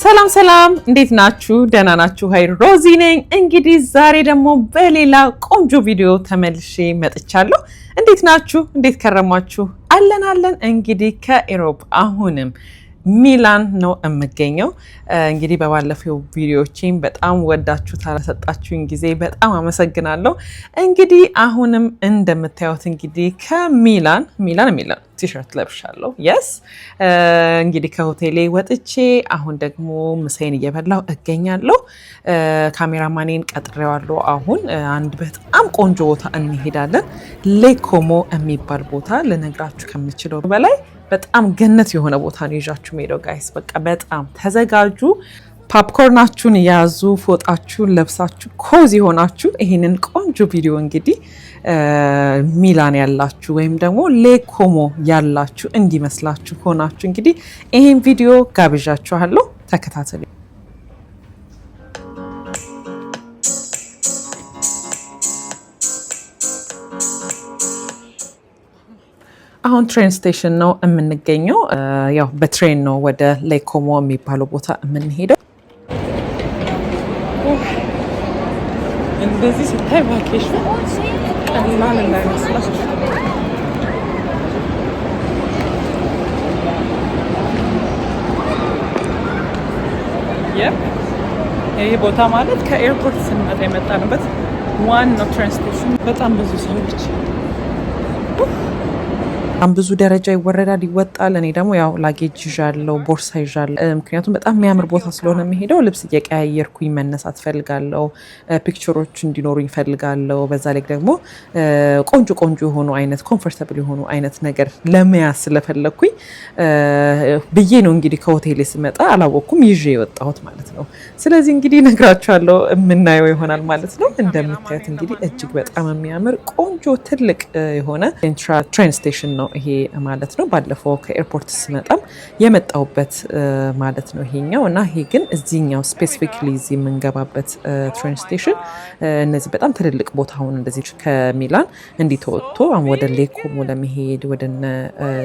ሰላም ሰላም እንዴት ናችሁ ደህና ናችሁ ሃይ ሮዚ ነኝ እንግዲህ ዛሬ ደግሞ በሌላ ቆንጆ ቪዲዮ ተመልሼ መጥቻለሁ እንዴት ናችሁ እንዴት ከረማችሁ አለን እንግዲህ ከኢሮፕ አሁንም ሚላን ነው እምገኘው እንግዲህ በባለፈው ቪዲዮዎችን በጣም ወዳችሁ ታረሰጣችሁኝ ጊዜ በጣም አመሰግናለሁ እንግዲህ አሁንም እንደምታዩት እንግዲህ ከሚላን ቲሸርት ለብሻለሁ yes እንግዲህ ከሆቴሌ ወጥቼ አሁን ደግሞ ምሳዬን እየበላሁ እገኛለሁ ካሜራማኔን ቀጥሬዋለሁ አሁን አንድ በጣም ቆንጆ ቦታ እንሄዳለን ሌኮሞ የሚባል ቦታ ልነግራችሁ ከምችለው በላይ በጣም ገነት የሆነ ቦታ ነው ይዣችሁ ሄደው ጋይስ በቃ በጣም ተዘጋጁ ፖፕኮርናችሁን ያዙ ፎጣችሁን ለብሳችሁ ኮዚ ሆናችሁ ይሄንን ቆንጆ ቪዲዮ እንግዲህ ሚላን ያላችሁ ወይም ደግሞ ሌኮሞ ያላችሁ እንዲመስላችሁ ሆናችሁ እንግዲህ ይሄን ቪዲዮ ጋብዣችኋለሁ ተከታተሉ አሁን ትሬን ስቴሽን ነው የምንገኘው ያው በትሬን ነው ወደ ሌኮሞ የሚባለው ቦታ የምንሄደው እንደዚህ ስታይ ቫኬሽን ቀላል እንዳይመስላችሁ ይሄ ቦታ ማለት ከኤርፖርት ስንመጣ የመጣንበት ዋናው ትሬን ስቴሽን በጣም ብዙ ሰዎች ብዙ ደረጃ ይወረዳል ይወጣል እኔ ደግሞ ያው ላጌጅ ይዣለሁ ቦርሳ ይዣለሁ ምክንያቱም በጣም የሚያምር ቦታ ስለሆነ የሚሄደው ልብስ እየቀያየርኩኝ መነሳት ፈልጋለሁ ፒክቸሮች እንዲኖሩኝ ፈልጋለሁ በዛ ላይ ደግሞ ቆንጆ የሆኑ አይነት ኮምፎርታብል የሆኑ አይነት ነገር ለመያዝ ስለፈለኩኝ ብዬ ነው እንግዲህ ከሆቴሌ ስመጣ አላወኩም ይዤ የወጣሁት ማለት ነው ስለዚህ እንግዲህ ነግራችኋለሁ የምናየው ይሆናል ማለት ነው እንደምታዩት እንግዲህ እጅግ በጣም የሚያምር ቆንጆ ትልቅ የሆነ ትሬን ስቴሽን ነው ይሄ ማለት ነው ባለፈው ከኤርፖርት ስመጣም የመጣውበት ማለት ነው ይሄኛው እና ይሄ ግን እዚህኛው ስፔሲፊካሊ እዚህ የምንገባበት ትሬን ስቴሽን እነዚህ በጣም ትልልቅ ቦታውን እንደዚህ ከሚላን እንዲተወጥቶ ወደ ሌኮሞ ለመሄድ ወደ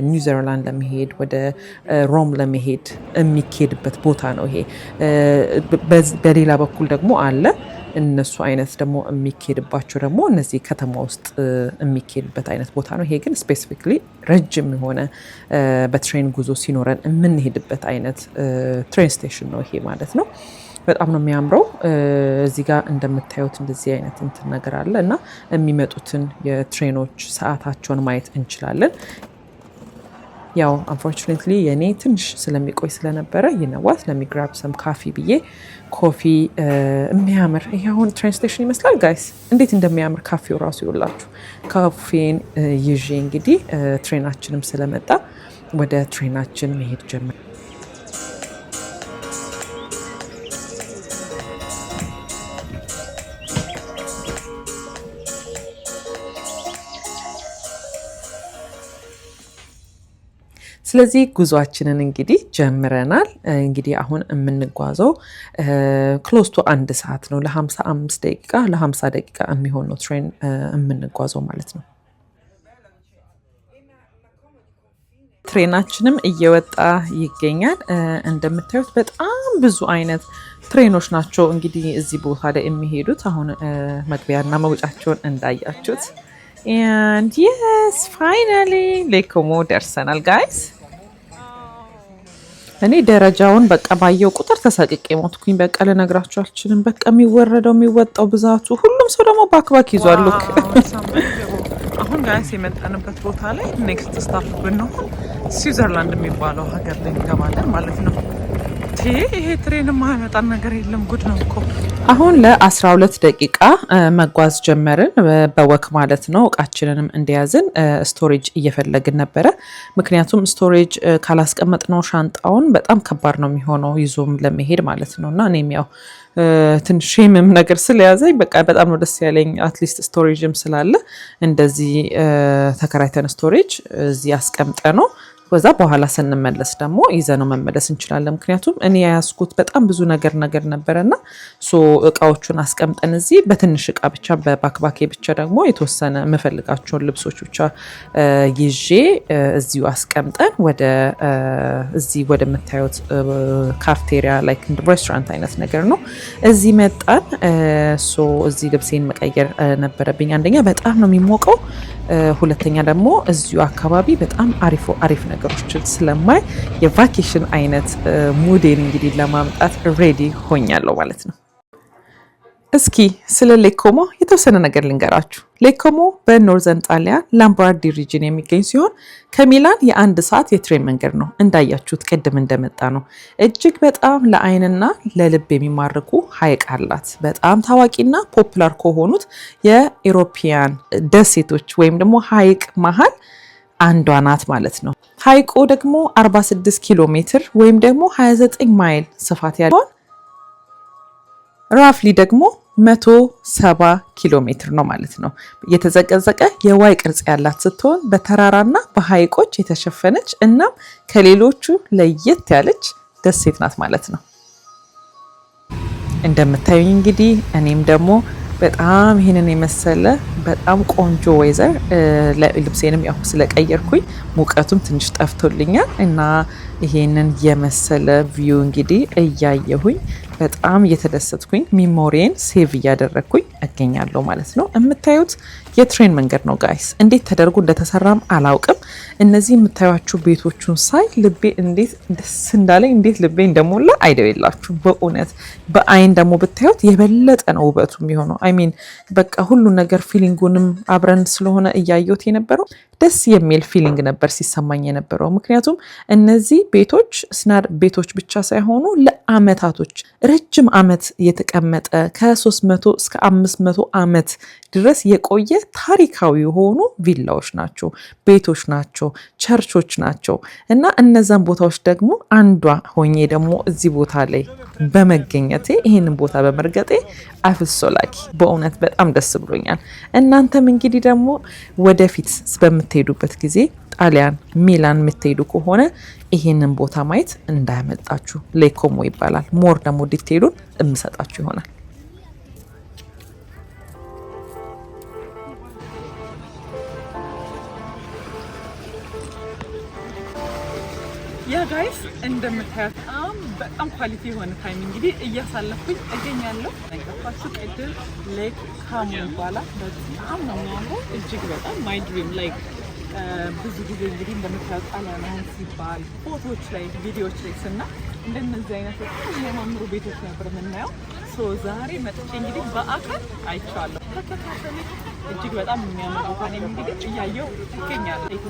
ኒውዚላንድ ለመሄድ ወደ ሮም ለመሄድ የሚኬድበት ቦታ ነው ይሄ በሌላ በኩል ደግሞ አለ እነሱ አይነት ደግሞ የሚኬድባቸው ደግሞ እነዚህ ከተማ ውስጥ የሚኬድበት አይነት ቦታ ነው ይሄ ግን ስፔሲፊካሊ ረጅም የሆነ በትሬን ጉዞ ሲኖረን የምንሄድበት አይነት ትሬን ስቴሽን ነው ይሄ ማለት ነው በጣም ነው የሚያምረው እዚህ ጋር እንደምታዩት እንደዚህ አይነት እንትን ነገር አለ እና የሚመጡትን የትሬኖች ሰዓታቸውን ማየት እንችላለን ያው unfortunately የኔ ትንሽ ስለሚቆይ ስለነበረ ይነዋት ለሚግራብ ሰም ካፊ ብዬ ኮፊ የሚያምር ይሄውን ትሬን ስቴሽን ይመስላል ጋይስ እንዴት እንደሚያምር ካፌው ራሱ ይውላችሁ ካፌን ይዤ እንግዲህ ትሬናችንም ስለመጣ ወደ ትሬናችን መሄድ ጀመረ ስለዚህ ጉዟችንን እንግዲህ ጀምረናል እንግዲህ አሁን የምንጓዘው ክሎስ ቱ 1 ሰዓት ነው ለ55 ደቂቃ ለ50 ደቂቃ የሚሆን ነው ትሬን የምንጓዘው ማለት ነው ትሬናችንም እየወጣ ይገኛል እንደምታዩት በጣም ብዙ አይነት ትሬኖች ናቸው እንግዲህ እዚህ ቦታ ላይ የሚሄዱት አሁን መግቢያና መውጫቸውን እንዳያችሁት and yes finally ሌኮሞ ደርሰናል guys እኔ ደረጃውን በቃ ባየው ቁጥር ተሰቅቄ ሞትኩኝ በቃ ለነግራችሁ አልችልም በቃ የሚወረደው የሚወጣው ብዛቱ ሁሉም ሰው ደግሞ ባክባክ ይዟል ሉክ አሁን ጋይስ የመጣንበት ቦታ ላይ ኔክስት ስታፕ ብንሆን ስዊዘርላንድ የሚባለው ሀገር ላይ እንገባለን ማለት ነው ይሄ ትሬን ማያመጣን ነገር የለም ጉድ ነው እኮ አሁን ለ12 ደቂቃ መጓዝ ጀመርን በወክ ማለት ነው እቃችንንም እንደያዝን ስቶሬጅ እየፈለግን ነበረ ምክንያቱም ስቶሬጅ ካላስቀመጥነው ሻንጣውን በጣም ከባድ ነው የሚሆነው ይዞም ለመሄድ ማለት ነውና እኔም ያው ትንሽ ሼምም ነገር ስለያዘኝ በቃ በጣም ነው ደስ ያለኝ አትሊስት ስቶሬጅም ስላለ እንደዚህ ተከራይተን ስቶሬጅ እዚህ አስቀምጠ ነው ከዛ በኋላ ስንመለስ ደግሞ ይዘነው መመለስ እንችላለን። ምክንያቱም እኔ ያያዝኩት በጣም ብዙ ነገር ነበረና እቃዎቹን አስቀምጠን እዚህ በትንሽ እቃ ብቻ በባክባኬ ብቻ ደግሞ የተወሰነ የምፈልጋቸውን ልብሶች ብቻ ይዤ እዚሁ አስቀምጠን እዚህ ወደ የምታዩት ካፍቴሪያ ላይክ ሬስቶራንት አይነት ነገር ነው እዚህ መጣን። እዚህ ልብሴን መቀየር ነበረብኝ። አንደኛ በጣም ነው የሚሞቀው፣ ሁለተኛ ደግሞ እዚሁ አካባቢ በጣም አሪፍ ነገሮችን ስለማይ የቫኬሽን አይነት ሙዴን እንግዲህ ለማምጣት ሬዲ ሆኛለሁ ማለት ነው። እስኪ ስለ ሌክ ኮሞ የተወሰነ ነገር ልንገራችሁ። ሌክ ኮሞ በኖርዘርን ጣሊያን ላምባርዲ ሪጅን የሚገኝ ሲሆን ከሚላን የ1 ሰዓት የትሬን መንገድ ነው። እንዳያችሁት ቅድም እንደመጣ ነው። እጅግ በጣም ለአይንና ለልብ የሚማርኩ ሐይቅ አላት። በጣም ታዋቂና ፖፑላር ከሆኑት የኢሮፒያን ደሴቶች ወይም ደግሞ ሐይቅ መሀል አንዷ ናት ማለት ነው። ሐይቁ ደግሞ 46 ኪሎ ሜትር ወይም ደግሞ 29 ማይል ስፋት ያለው ራፍሊ ደግሞ 170 ኪሎ ሜትር ነው ማለት ነው። የተዘቀዘቀ የዋይ ቅርጽ ያላት ስትሆን በተራራና በሐይቆች የተሸፈነች እናም ከሌሎቹ ለየት ያለች ደሴት ናት ማለት ነው። እንደምታዩኝ እንግዲህ እኔም ደግሞ በጣም ይሄንን የመሰለ በጣም ቆንጆ ወይዘር ልብሴንም ያው ስለቀየርኩኝ ሙቀቱም ትንሽ ጠፍቶልኛል እና ይሄንን የመሰለ ቪው እንግዲህ እያየሁኝ በጣም እየተደሰትኩኝ ሚሞሪን ሴቭ እያደረግኩኝ እገኛለሁ ማለት ነው። የምታዩት የትሬን መንገድ ነው ጋይስ። እንዴት ተደርጎ እንደተሰራም አላውቅም። እነዚህ የምታዩቸው ቤቶቹን ሳይ ልቤ እንዴት ደስ እንዳለኝ እንዴት ልቤ እንደሞላ አይደውላችሁ። በእውነት በአይን ደግሞ ብታዩት የበለጠ ነው ውበቱ የሚሆነው። አይሚን በቃ ሁሉ ነገር ፊሊንጉንም አብረን ስለሆነ እያየሁት የነበረው ደስ የሚል ፊሊንግ ነበር ሲሰማኝ የነበረው። ምክንያቱም እነዚህ ቤቶች ስናር ቤቶች ብቻ ሳይሆኑ ለአመታቶች ረጅም አመት የተቀመጠ ከ300 እስከ 500 አመት ድረስ የቆየ ታሪካዊ የሆኑ ቪላዎች ናቸው፣ ቤቶች ናቸው፣ ቸርቾች ናቸው እና እነዛን ቦታዎች ደግሞ አንዷ ሆኜ ደግሞ እዚህ ቦታ ላይ በመገኘቴ ይህንን ቦታ በመርገጤ አፍሶላኪ በእውነት በጣም ደስ ብሎኛል። እናንተም እንግዲህ ደግሞ ወደፊት በምትሄዱበት ጊዜ ጣሊያን ሚላን የምትሄዱ ከሆነ ይሄንን ቦታ ማየት እንዳያመልጣችሁ። ሌክ ኮሞ ይባላል። ሞር ደግሞ ዲቴይሉን እምሰጣችሁ ይሆናል። ያ ጋይስ እንደምታዩት በጣም ኳሊቲ የሆነ ታይም እንግዲህ እያሳለፍኩኝ እገኛለሁ። ነገርኳችሁ ቅድም ሌክ ኮሞ ይባላል። በጣም ነው የሚያምረው እጅግ በጣም ማይ ድሪም ላይክ ብዙ ጊዜ እንግዲህ እንደምታዩት ጣሊያን ሲባል ፎቶዎች ላይ ቪዲዮዎች ላይ ስና እንደነዚህ አይነት የሚያማምሩ ቤቶች ነበር የምናየው። ዛሬ መጥቼ እንግዲህ በአካል አይቻለሁ። ተከታተሉ። እጅግ በጣም የሚያምር ቦታ ነው እንግዲህ እያየሁ እገኛለሁ።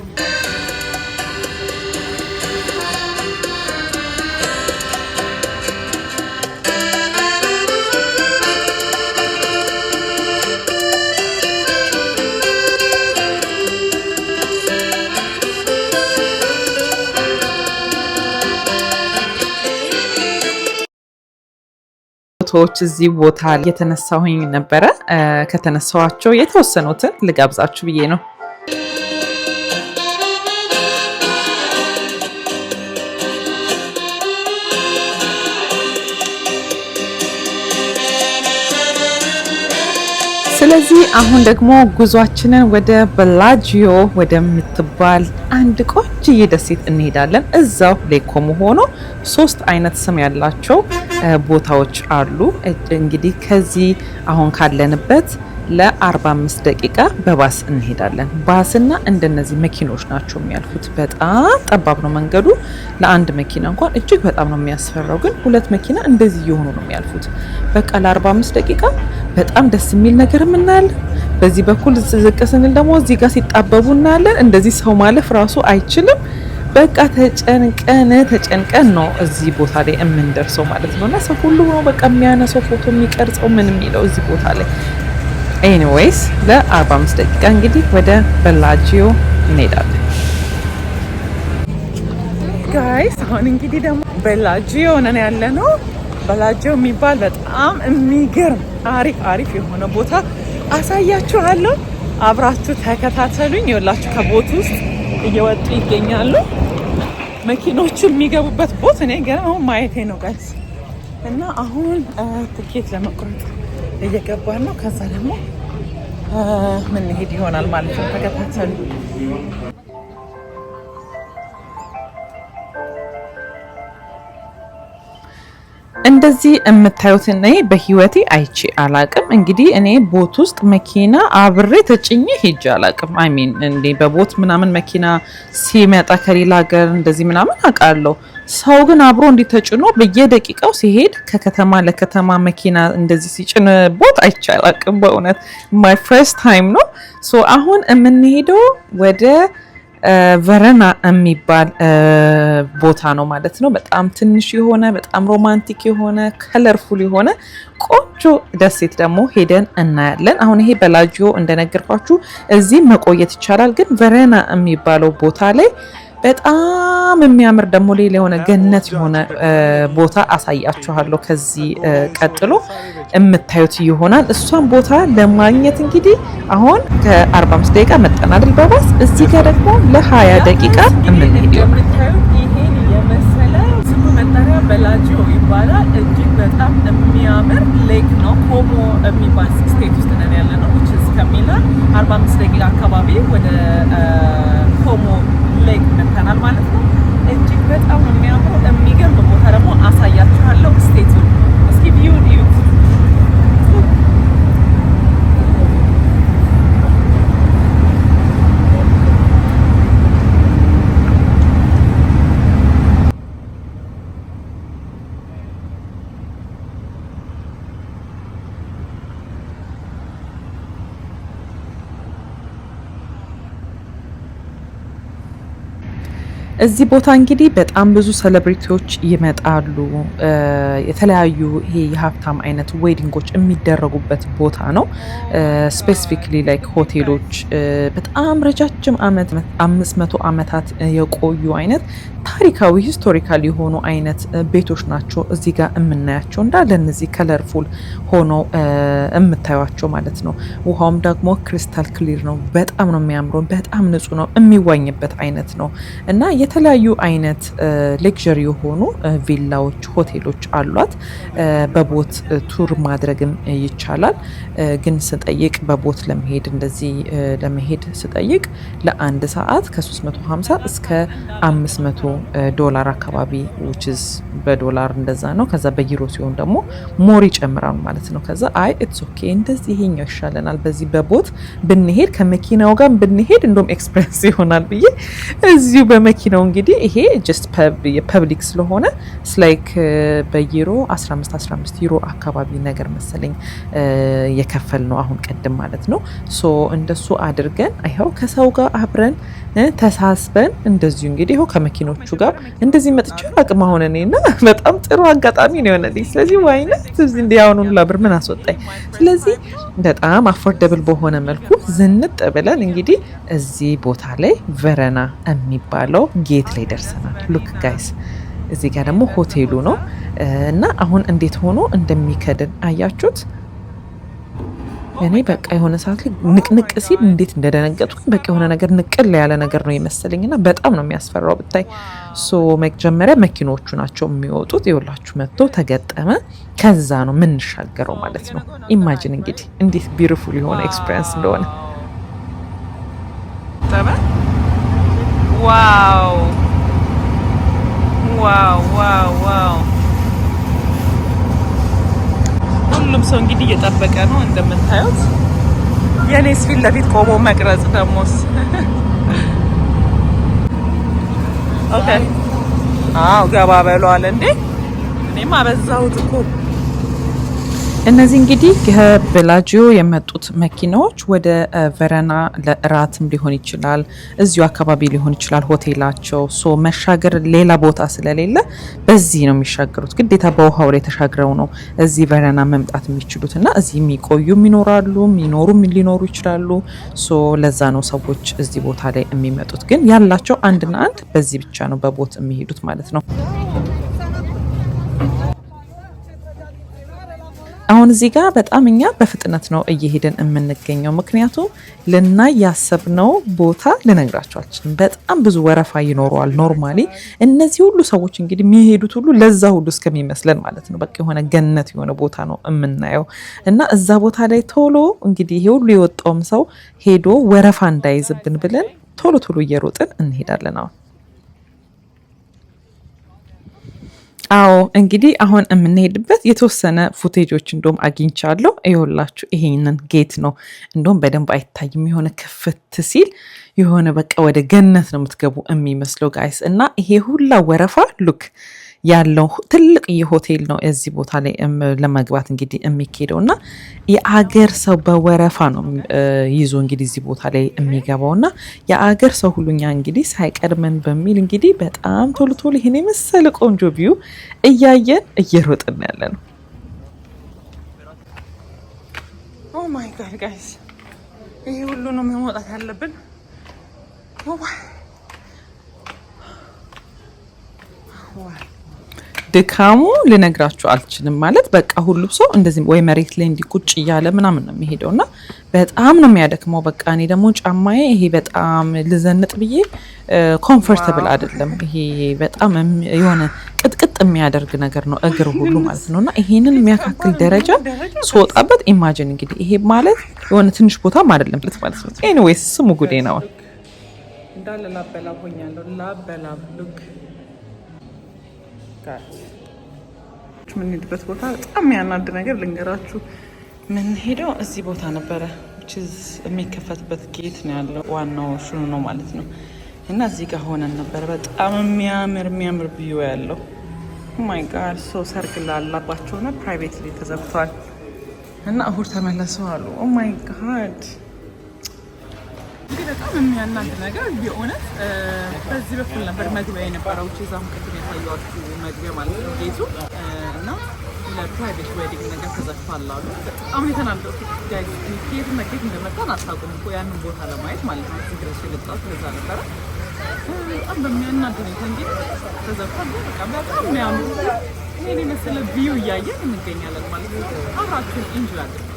ፎቶዎች እዚህ ቦታ የተነሳሁኝ ነበረ። ከተነሳኋቸው የተወሰኑትን ልጋብዛችሁ ብዬ ነው። ስለዚህ አሁን ደግሞ ጉዟችንን ወደ በላጂዮ ወደምትባል አንድ ቆንጆዬ ደሴት እንሄዳለን። እዛው ሌክ ኮሞ ሆኖ 3 አይነት ስም ያላቸው ቦታዎች አሉ። እንግዲህ ከዚህ አሁን ካለንበት ለ45 ደቂቃ በባስ እንሄዳለን። ባስና እንደነዚህ መኪኖች ናቸው የሚያልፉት። በጣም ጠባብ ነው መንገዱ። ለአንድ መኪና እንኳን እጅግ በጣም ነው የሚያስፈራው፣ ግን 2 መኪና እንደዚህ እየሆኑ ነው የሚያልፉት። በቃ ለ45 ደቂቃ በጣም ደስ የሚል ነገር እናያለን። በዚህ በኩል ዝቅ ስንል ደግሞ እዚህ ጋር ሲጣበቡ እናያለን። እንደዚህ ሰው ማለፍ ራሱ አይችልም። በቃ ተጨንቀን ነው እዚህ ቦታ ላይ የምንደርሰው ማለት ነው። እና ሰው ሁሉ ነው በቃ የሚያነሳው ፎቶ የሚቀርጸው ምን የሚለው እዚህ ቦታ ላይ። ኤኒዌይስ ለ45 ደቂቃ እንግዲህ ወደ በላጂዮ እንሄዳለን ጋይስ። አሁን እንግዲህ ደግሞ በላጂዮ ነን ያለ ነው። በላጂዮ የሚባል በጣም የሚገርም አሪፍ የሆነ ቦታ አሳያችኋለሁ። አብራችሁ ተከታተሉኝ። ይኸውላችሁ ከቦት ውስጥ እየወጡ ይገኛሉ። መኪኖቹ የሚገቡበት ቦት እኔ ገና አሁን ማየቴ ነው ጋይስ። እና አሁን ትኬት ለመቁረጥ እየገባን ነው። ከዛ ደግሞ ምን ሄድ ይሆናል ማለት ነው። ተከታተሉ። እንደዚህ የምታዩት እኔ በህይወቴ አይቼ አላቅም። እንግዲህ እኔ ቦት ውስጥ መኪና አብሬ ተጭኜ ሄጄ አላቅም። አይ ሚን እንዴ በቦት ምናምን መኪና ሲመጣ ከሌላ ሀገር እንደዚህ ምናምን አውቃለሁ። ሰው ግን አብሮ እንዲህ ተጭኖ በየደቂቃው ሲሄድ ከከተማ ለከተማ መኪና እንደዚህ ሲጭን ቦት አይቼ አላቅም። በእውነት ማይ ፈርስት ታይም ነው። ሶ አሁን የምንሄደው ወደ ቨረና የሚባል ቦታ ነው ማለት ነው። በጣም ትንሽ የሆነ በጣም ሮማንቲክ የሆነ ከለርፉል የሆነ ቆንጆ ደሴት ደግሞ ሄደን እናያለን። አሁን ይሄ በላጂዮ እንደነገርኳችሁ እዚህ መቆየት ይቻላል። ግን ቨረና የሚባለው ቦታ ላይ በጣም የሚያምር ደግሞ ሌላ የሆነ ገነት የሆነ ቦታ አሳያችኋለሁ። ከዚህ ቀጥሎ የምታዩት ይሆናል። እሷን ቦታ ለማግኘት እንግዲህ አሁን ከ45 ደቂቃ መጠናል በባስ። እዚህ ጋር ደግሞ ለ20 ደቂቃ የምንሄደው ይሄን የመሰለ ስሙ መጠሪያ በላጂዮ ይባላል። እጅግ በጣም የሚያምር ሌክ ነው። ኮሞ የሚባል ስቴት ውስጥ ነን ያለ ነው። ከሚላን 45 ደቂቃ አካባቢ ወደ ኮሞ ሌክ መተናል ማለት ነው። እጅግ በጣም የሚያምሩ የሚገርም ቦታ ደግሞ አሳያችኋለሁ። ስቴቱ እስኪ ቪው ዲዩት እዚህ ቦታ እንግዲህ በጣም ብዙ ሴሌብሪቲዎች ይመጣሉ። የተለያዩ ይሄ የሀብታም አይነት ዌዲንጎች የሚደረጉበት ቦታ ነው። ስፔሲፊክሊ ላይክ ሆቴሎች በጣም ረጃጅም ዓመት 500 ዓመታት የቆዩ አይነት ታሪካዊ ሂስቶሪካል የሆኑ አይነት ቤቶች ናቸው እዚህ ጋር የምናያቸው። እንዳለ እነዚህ ከለርፉል ሆነው የምታዩቸው ማለት ነው። ውሃውም ደግሞ ክሪስታል ክሊር ነው። በጣም ነው የሚያምረው። በጣም ንጹህ ነው። የሚዋኝበት አይነት ነው እና የተለያዩ አይነት ሌክዠሪ የሆኑ ቪላዎች፣ ሆቴሎች አሏት። በቦት ቱር ማድረግም ይቻላል። ግን ስጠይቅ በቦት ለመሄድ እንደዚህ ለመሄድ ስጠይቅ ለአንድ ሰዓት ከ350 እስከ 500 ዶላር አካባቢ which is በዶላር እንደዛ ነው። ከዛ በዩሮ ሲሆን ደግሞ ሞር ይጨምራል ማለት ነው። ከዛ አይ ኢትስ ኦኬ እንደዚህ ይሄኛው ይሻለናል በዚህ በቦት ብንሄድ ከመኪናው ጋር ብንሄድ እንደውም ኤክስፔሪንስ ይሆናል ብዬ እዚሁ በመኪናው እንግዲህ ይሄ ጀስት የፐብሊክ ስለሆነ ላይክ በዩሮ 15 ዩሮ አካባቢ ነገር መሰለኝ የከፈል ነው አሁን ቀድም ማለት ነው። ሶ እንደሱ አድርገን አይኸው ከሰው ጋር አብረን ተሳስበን እንደዚሁ እንግዲህ ይኸው ከመኪኖቹ ጋር እንደዚህ መጥቼ አቅም አሁን እኔና በጣም ጥሩ አጋጣሚ ነው የሆነልኝ። ስለዚህ ዋይነት እዚህ እንዲያውኑን ለብር ምን አስወጣኝ። ስለዚህ በጣም አፎርደብል በሆነ መልኩ ዝንጥ ብለን እንግዲህ እዚህ ቦታ ላይ ቨረና የሚባለው ጌት ላይ ደርሰናል። ሉክ ጋይስ እዚህ ጋር ደግሞ ሆቴሉ ነው እና አሁን እንዴት ሆኖ እንደሚከድን አያችሁት። እኔ በቃ የሆነ ሰዓት ላይ ንቅንቅ ሲል እንዴት እንደደነገጥኩኝ በቃ የሆነ ነገር ንቅል ያለ ነገር ነው የመሰለኝና በጣም ነው የሚያስፈራው ብታይ። ሶ መጀመሪያ መኪኖቹ ናቸው የሚወጡት። ይኸውላችሁ መጥቶ ተገጠመ። ከዛ ነው የምንሻገረው ማለት ነው። ኢማጂን እንግዲህ እንዴት ቢዩቲፉል የሆነ ኤክስፒሪየንስ እንደሆነ። ዋው ዋው ዋው ዋው! ሁሉም ሰው እንግዲህ እየጠበቀ ነው እንደምታዩት። የኔስ ፊት ለፊት ቆሞ መቅረጽ ደሞስ ኦኬ። አዎ ገባ በሏል እንዴ! እኔማ አበዛሁት እኮ። እነዚህ እንግዲህ ከቤላጂዮ የመጡት መኪናዎች ወደ ቨረና ለእራትም ሊሆን ይችላል፣ እዚሁ አካባቢ ሊሆን ይችላል ሆቴላቸው። ሶ መሻገር ሌላ ቦታ ስለሌለ በዚህ ነው የሚሻገሩት። ግዴታ በውሃው ላይ ተሻግረው ነው እዚህ ቨረና መምጣት የሚችሉት እና እዚህ የሚቆዩም ይኖራሉ፣ የሚኖሩም ሊኖሩ ይችላሉ። ሶ ለዛ ነው ሰዎች እዚህ ቦታ ላይ የሚመጡት። ግን ያላቸው አንድና አንድ በዚህ ብቻ ነው በቦት የሚሄዱት ማለት ነው። አሁን እዚህ ጋር በጣም እኛ በፍጥነት ነው እየሄድን የምንገኘው፣ ምክንያቱም ልናይ ያሰብነው ቦታ ልነግራችሁ አልችልም። በጣም ብዙ ወረፋ ይኖረዋል። ኖርማሊ እነዚህ ሁሉ ሰዎች እንግዲህ የሚሄዱት ሁሉ ለዛ ሁሉ እስከሚመስለን ማለት ነው። በቃ የሆነ ገነት የሆነ ቦታ ነው የምናየው እና እዛ ቦታ ላይ ቶሎ እንግዲህ ይሄ ሁሉ የወጣውም ሰው ሄዶ ወረፋ እንዳይዝብን ብለን ቶሎ ቶሎ እየሮጥን እንሄዳለን። አዎ እንግዲህ አሁን የምንሄድበት የተወሰነ ፉቴጆች እንደውም አግኝቻለሁ። ይኸውላችሁ ይሄንን ጌት ነው እንደውም በደንብ አይታይም። የሆነ ክፍት ሲል የሆነ በቃ ወደ ገነት ነው የምትገቡ የሚመስለው ጋይስ። እና ይሄ ሁላ ወረፋ ሉክ ያለው ትልቅ የሆቴል ነው እዚህ ቦታ ላይ ለመግባት እንግዲህ የሚኬደው እና የአገር ሰው በወረፋ ነው ይዞ እንግዲህ እዚህ ቦታ ላይ የሚገባው እና የአገር ሰው ሁሉኛ እንግዲህ ሳይቀድመን በሚል እንግዲህ በጣም ቶሎ ቶሎ ይሄን የመሰለ ቆንጆ ቪው እያየን እየሮጥን ያለ ነው። ኦ ማይ ጋድ ጋይስ ይሄ ሁሉ ነው መውጣት ያለብን። ድካሙ ልነግራችሁ አልችልም። ማለት በቃ ሁሉም ሰው እንደዚህ ወይ መሬት ላይ እንዲቁጭ እያለ ምናምን ነው የሚሄደው እና በጣም ነው የሚያደክመው። በቃ እኔ ደግሞ ጫማዬ ይሄ በጣም ልዘንጥ ብዬ ኮምፎርታብል አይደለም። ይሄ በጣም የሆነ ቅጥቅጥ የሚያደርግ ነገር ነው እግር ሁሉ ማለት ነው እና ይሄንን የሚያካክል ደረጃ ስወጣበት ኢማጂን እንግዲህ ይሄ ማለት የሆነ ትንሽ ቦታም አይደለም ማለት ነው። ኤኒዌይስ ስሙ ጉዴ ነው እንዳለ ላበላብ ሆኛለሁ። ላበላብ ሉክ የምንሄድበት ቦታ በጣም የሚያናድ ነገር ልንገራችሁ። የምንሄደው እዚህ ቦታ ነበረ የሚከፈትበት ጌት ነው ያለው ዋናው ሽኑ ነው ማለት ነው እና እዚህ ጋር ሆነን ነበረ። በጣም የሚያምር ቪው ያለው ማይ ጋድ ሶ ሰርግ ላላባቸው ነው ፕራይቬት ላይ ተዘግቷል እና እሁድ ተመለሰው አሉ። ኦ ማይ ጋድ እንግዲህ በጣም የሚያናድ ነገር ቢሆነት በዚህ በኩል ነበር መግቢያ የነበረው ዛም ቅድም የታየኋችሁ መግቢያ ማለት ነው ጌቱ እና ለፕራይቬት ዌዲንግ ነገር ተዘግቷል አሉ። በጣም የተናደድኩት ጋይስ ኬት መጌት እንደመጣን አታውቁም እኮ ያንን ቦታ ለማየት ማለት ነው። እዚህ ድረስ የመጣሁት ለዛ ነበረ። በጣም በሚያናድ ሁኔታ እንግዲህ ተዘግቷል። በጣም የሚያምሩ ይሄን የመሰለ ቪው እያየን እንገኛለን ማለት ነው። አብራችሁን ኢንጆይ አድርጉ።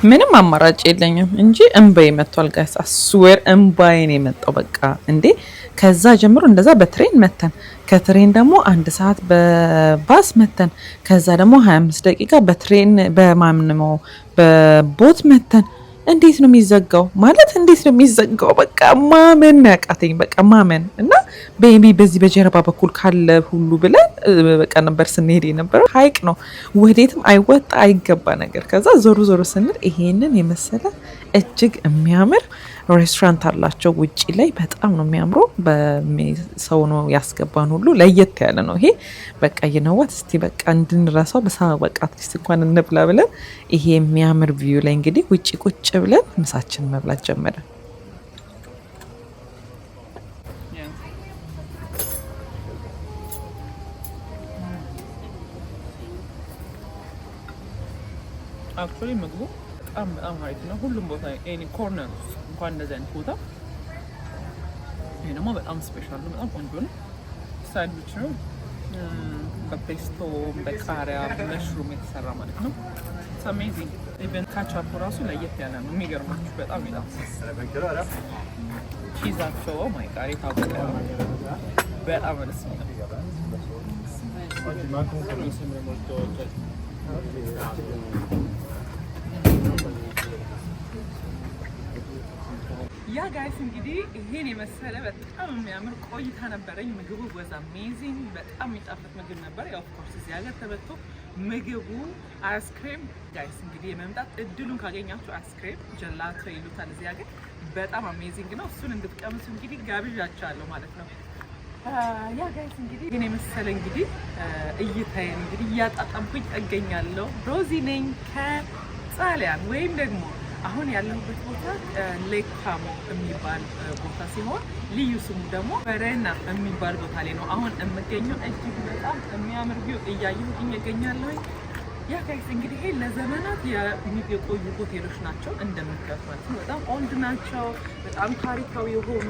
ምንም አማራጭ የለኝም እንጂ እንባዬ መጥቷል ጋይስ። አስዌር እንባዬን የመጣው በቃ እንዴ። ከዛ ጀምሮ እንደዛ በትሬን መተን ከትሬን ደግሞ 1 ሰዓት በባስ መተን ከዛ ደግሞ 25 ደቂቃ በትሬን በማምነው በቦት መተን እንዴት ነው የሚዘጋው? ማለት እንዴት ነው የሚዘጋው? በቃ ማመን ያቃተኝ በቃ ማመን እና ቤቢ በዚህ በጀርባ በኩል ካለ ሁሉ ብለን በቃ ነበር ስንሄድ የነበረው። ሀይቅ ነው ወዴትም አይወጣ አይገባ ነገር። ከዛ ዞሩ ስንል ይሄንን የመሰለ እጅግ የሚያምር ሬስቶራንት አላቸው ውጪ ላይ በጣም ነው የሚያምረው። በሰው ነው ያስገባን ሁሉ ለየት ያለ ነው ይሄ። በቃ ይነዋት እስቲ በቃ እንድንረሳው በቃ አትሊስት እንኳን እንብላ ብለን ይሄ የሚያምር ቪው ላይ እንግዲህ ውጪ ቁጭ ብለን ምሳችን መብላት ጀመረ። አክቹሊ ምግቡ በጣም አሪፍ ነው። ሁሉም ቦታ ኤኒ ኮርነር እንኳን እንደዚህ አይነት ቦታ ይሄ ደግሞ በጣም ስፔሻል ነው። በጣም ቆንጆ ነው። ሳንድዊች ነው በፔስቶ በቃሪያ በመሽሩም የተሰራ ማለት ነው። ኢትስ አሜዚንግ። ኢቨን ካቻፑ ራሱ ለየት ያለ ነው። የሚገርማችሁ በጣም ቺዛቸው ማይ ጋር የታወቀ በጣም ደስ የሚለው ያ ጋይስ እንግዲህ ይሄን የመሰለ በጣም የሚያምር ቆይታ ነበረኝ። ምግቡ was amazing በጣም የሚጣፍጥ ምግብ ነበር። ያው ኦፍ ኮርስ እዚህ ሀገር ተበልቶ ምግቡ አይስክሬም ጋይስ እንግዲህ የመምጣት እድሉን ካገኛችሁ አይስክሬም ጀላቶ ይሉታል እዚህ ሀገር በጣም አሜዚንግ ነው። እሱን እንድትቀምሱ እንግዲህ ጋብዣችኋለሁ ማለት ነው። ያ ጋይስ እንግዲህ ይሄን የመሰለ እንግዲህ እይታዬን እንግዲህ እያጣጣምኩኝ እገኛለሁ። ሮዚ ነኝ ከጣሊያን ወይም ደግሞ አሁን ያለሁበት ቦታ ሌክ ካሞ የሚባል ቦታ ሲሆን ልዩ ስሙ ደግሞ ፈረና የሚባል ቦታ ላይ ነው አሁን የምገኘው። እጅግ በጣም የሚያምር ቪው እያየሁኝ እገኛለሁ። ያ ጋይስ እንግዲህ ይሄ ለዘመናት የቆዩ ሆቴሎች ናቸው እንደምታዩት ማለት ነው። በጣም ኦልድ ናቸው። በጣም ታሪካዊ የሆኑ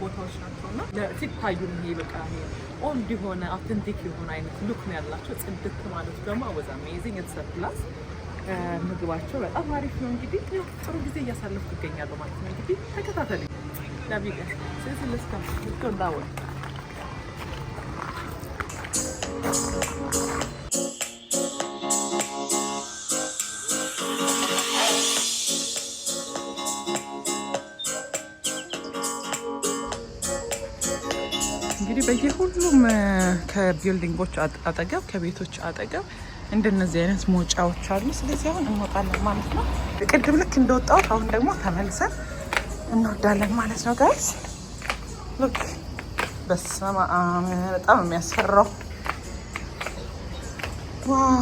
ቦታዎች ናቸው እና ሲታዩ ይሄ በቃ ኦልድ የሆነ አውተንቲክ የሆነ አይነት ሉክ ነው ያላቸው። ጽድት ማለት ደግሞ was amazing it's a plus ምግባቸው በጣም አሪፍ ነው። እንግዲህ ጥሩ ጊዜ እያሳለፍኩ እገኛለሁ ማለት ነው። እንግዲህ ተከታተሉኝ። ዳቪጋ ስለዚህ ልክ እንዳወ እንግዲህ በየሁሉም ከቢልዲንጎች አጠገብ ከቤቶች አጠገብ እንደነዚህ አይነት መውጫዎች አሉ። ስለዚህ አሁን እንወጣለን ማለት ነው። ቅድም ልክ እንደወጣሁት አሁን ደግሞ ተመልሰን እንወዳለን ማለት ነው። ጋይስ ሉክ በስመ አብ በጣም የሚያስፈራው ዋው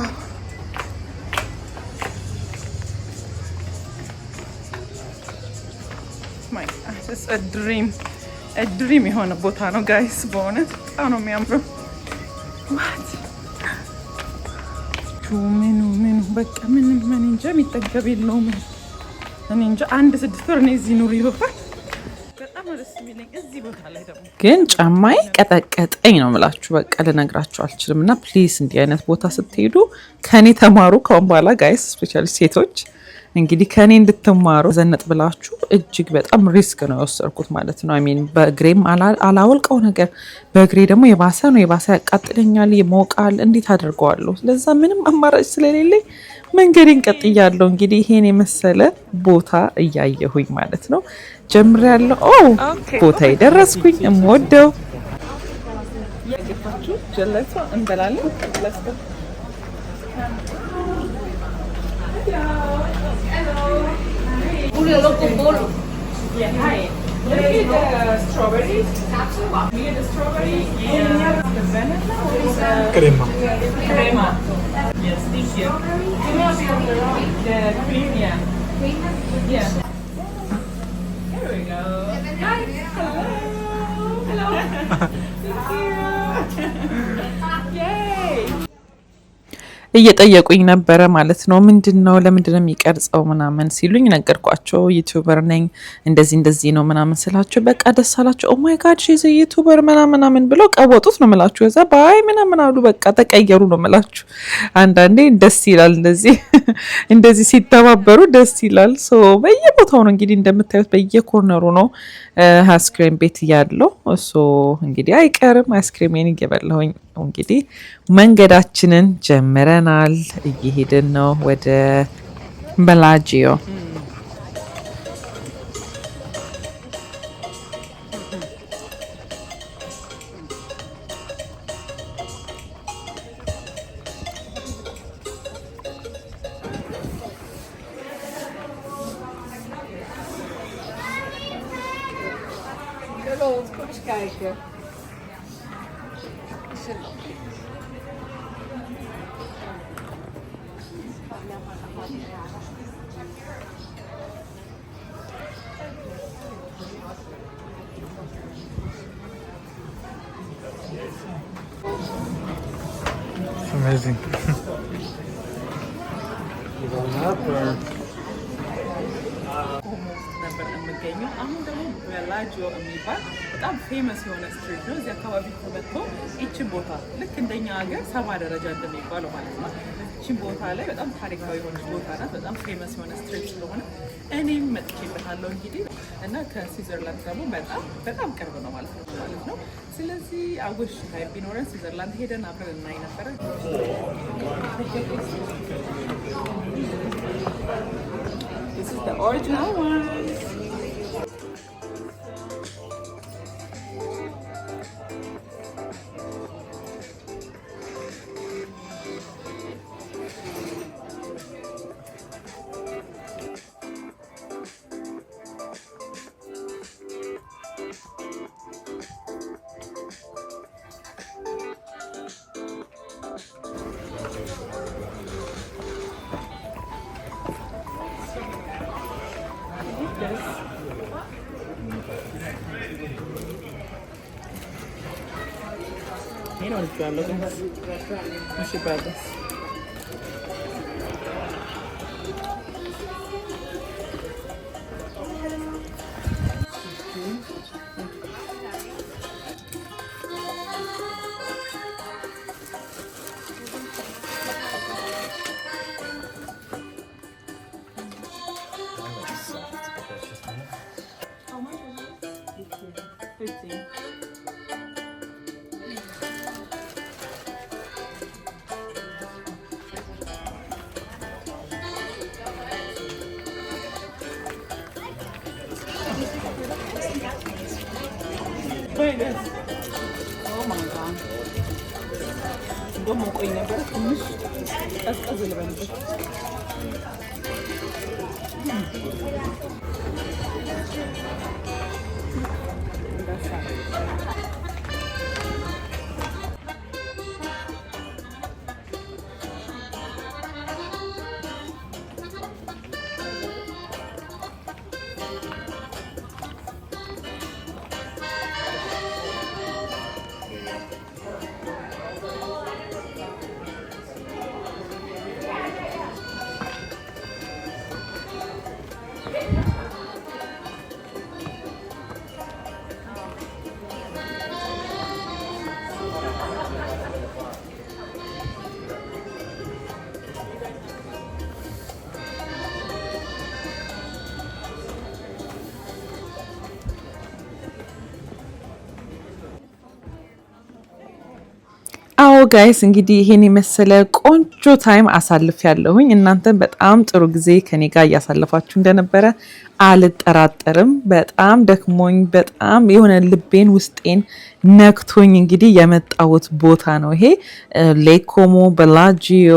ማይ ኢትስ አ ድሪም የሆነ ቦታ ነው ጋይስ። በእውነት በጣም ነው የሚያምረው። ዋት ምኑ በቃ ምንም ምን እንጃ የሚጠገብ የለውም። እኔ እንጃ 1-6 ወር እኔ እዚህ ኑሪ ይባል በጣም ደስ የሚለኝ እዚህ ቦታ ላይ ደግሞ ግን ጫማዬ ቀጠቀጠኝ ነው የምላችሁ። በቃ ልነግራችሁ አልችልም። እና ፕሊዝ እንዲህ አይነት ቦታ ስትሄዱ ከኔ ተማሩ። ከአሁን በኋላ ጋይስ ስፔሻሊ ሴቶች እንግዲህ ከኔ እንድትማሩ ዘነጥ ብላችሁ እጅግ በጣም ሪስክ ነው የወሰድኩት ማለት ነው። አይ ሚን በእግሬም አላወልቀው ነገር በእግሬ ደግሞ የባሰ ያቃጥለኛል፣ ይሞቃል። እንዴት አድርገዋለሁ? ስለዛ ምንም አማራጭ ስለሌለኝ መንገዴን ቀጥያለሁ። እንግዲህ ይሄን የመሰለ ቦታ እያየሁኝ ማለት ነው ጀምሬያለሁ። ቦታ ደረስኩኝ። እምወደው የገባችሁ ጀለቶ እንበላለን። Julio loco bolo. Yeah, hi. Let me get the strawberries. Me get the strawberry and the vanilla or Crema. crema. Yes, thank you. The cream, yeah. Yeah. Here we go. Hi. Hello. Hello. Thank you. Yay. እየጠየቁኝ ነበረ ማለት ነው። ምንድነው ለምንድነው የሚቀርጸው ምናምን ሲሉኝ ነገርኳቸው። ዩቲዩበር ነኝ እንደዚህ ነው ምናምን ስላቸው በቃ ደስ አላቸው። ኦ ማይ ጋድ ሺዝ ዩቲዩበር ምናምን ብለው ቀወጡት ነው የምላችሁ። እዛ ባይ ምናምን አሉ። በቃ ተቀየሩ ነው የምላችሁ። አንዳንዴ ደስ ይላል እንደዚህ ሲተባበሩ ደስ ይላል። ሶ በየቦታው ነው እንግዲህ እንደምታዩት በየኮርነሩ ነው አይስክሬም ቤት ያለው። ሶ እንግዲህ አይቀርም አይስክሬም እየበላሁኝ እንግዲህ መንገዳችንን ጀምረናል። እየሄድን ነው ወደ በላጂዮ። It's amazing. ነበር የምገኘው። አሁን ደግሞ በላጂዮ የሚባል በጣም ፌመስ የሆነ ስትሪት ነው። እዚህ አካባቢ ተመጥቶ ይችን ቦታ ልክ እንደኛ ሀገር 70 ደረጃ እንደሚባለው ማለት ነው። ይችን ቦታ ላይ በጣም ታሪካዊ የሆነች ቦታ ናት። በጣም ፌመስ የሆነ ስትሪት ስለሆነ እኔም መጥቼበታለሁ እንግዲህ እና ከስዊዘርላንድ ደግሞ በጣም ቅርብ ነው ማለት ነው። ስለዚህ አውሽ ታይም ቢኖረን ስዊዘርላንድ ሄደን አብረን እናይ ነበረ። This is the original one. You know what I'm looking for? You should buy this. Oh my god. እንደውም ቆይ ነበር ትንሽ ቀዝቀዝ ልበልበት። አዎ ጋይስ እንግዲህ ይሄን የመሰለ ቆንጆ ታይም አሳልፍ ያለሁኝ እናንተም በጣም ጥሩ ጊዜ ከኔ ጋር እያሳለፋችሁ እንደነበረ አልጠራጠርም። በጣም ደክሞኝ በጣም የሆነ ልቤን ውስጤን ነክቶኝ እንግዲህ የመጣሁት ቦታ ነው ይሄ ሌክ ኮሞ ቤላጂዮ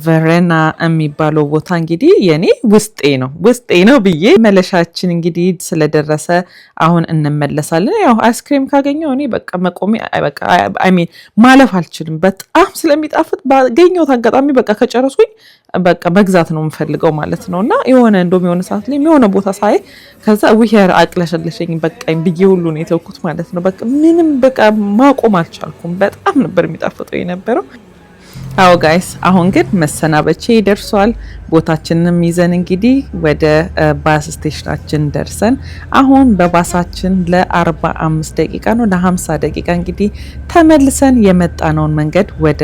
ቨሬና የሚባለው ቦታ እንግዲህ የኔ ውስጤ ነው ብዬ መለሻችን እንግዲህ ስለደረሰ አሁን እንመለሳለን። ያው አይስክሪም ካገኘው እኔ በቃ መቆሜ በቃ ሚን ማለፍ አልችልም። በጣም ስለሚጣፍጥ ባገኘሁት አጋጣሚ በቃ ከጨረሱኝ በቃ መግዛት ነው የምፈልገው ማለት ነው። እና እንደውም የሆነ ሰዓት ላይ የሆነ ቦታ ሳይ ከዛ ውሄር አቅለሸለሸኝ በቃኝ ብዬ ሁሉ ነው የተውኩት ማለት ነው። በቃ ምንም በቃ ማቆም አልቻልኩም። በጣም ነበር የሚጣፍጠው የነበረው። አዎ ጋይስ አሁን ግን መሰናበቼ ደርሷል። ቦታችንንም ይዘን እንግዲህ ወደ ባስ ስቴሽናችን ደርሰን አሁን በባሳችን ለ45 ደቂቃ ነው ለ50 ደቂቃ እንግዲህ ተመልሰን የመጣነውን መንገድ ወደ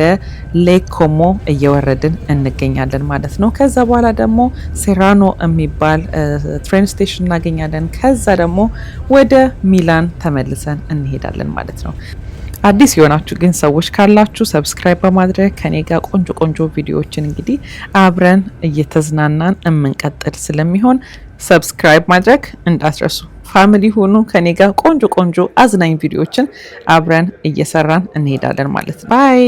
ሌክ ኮሞ እየወረድን እንገኛለን ማለት ነው። ከዛ በኋላ ደግሞ ሴራኖ የሚባል ትሬን ስቴሽን እናገኛለን። ከዛ ደግሞ ወደ ሚላን ተመልሰን እንሄዳለን ማለት ነው። አዲስ የሆናችሁ ግን ሰዎች ካላችሁ ሰብስክራይብ በማድረግ ከኔ ጋር ቆንጆ ቪዲዮዎችን እንግዲህ አብረን እየተዝናናን እንቀጥል ስለሚሆን ሰብስክራይብ ማድረግ እንዳትረሱ። ፋሚሊ ሁኑ። ከኔ ጋር ቆንጆ አዝናኝ ቪዲዮዎችን አብረን እየሰራን እንሄዳለን ማለት ነው። ባይ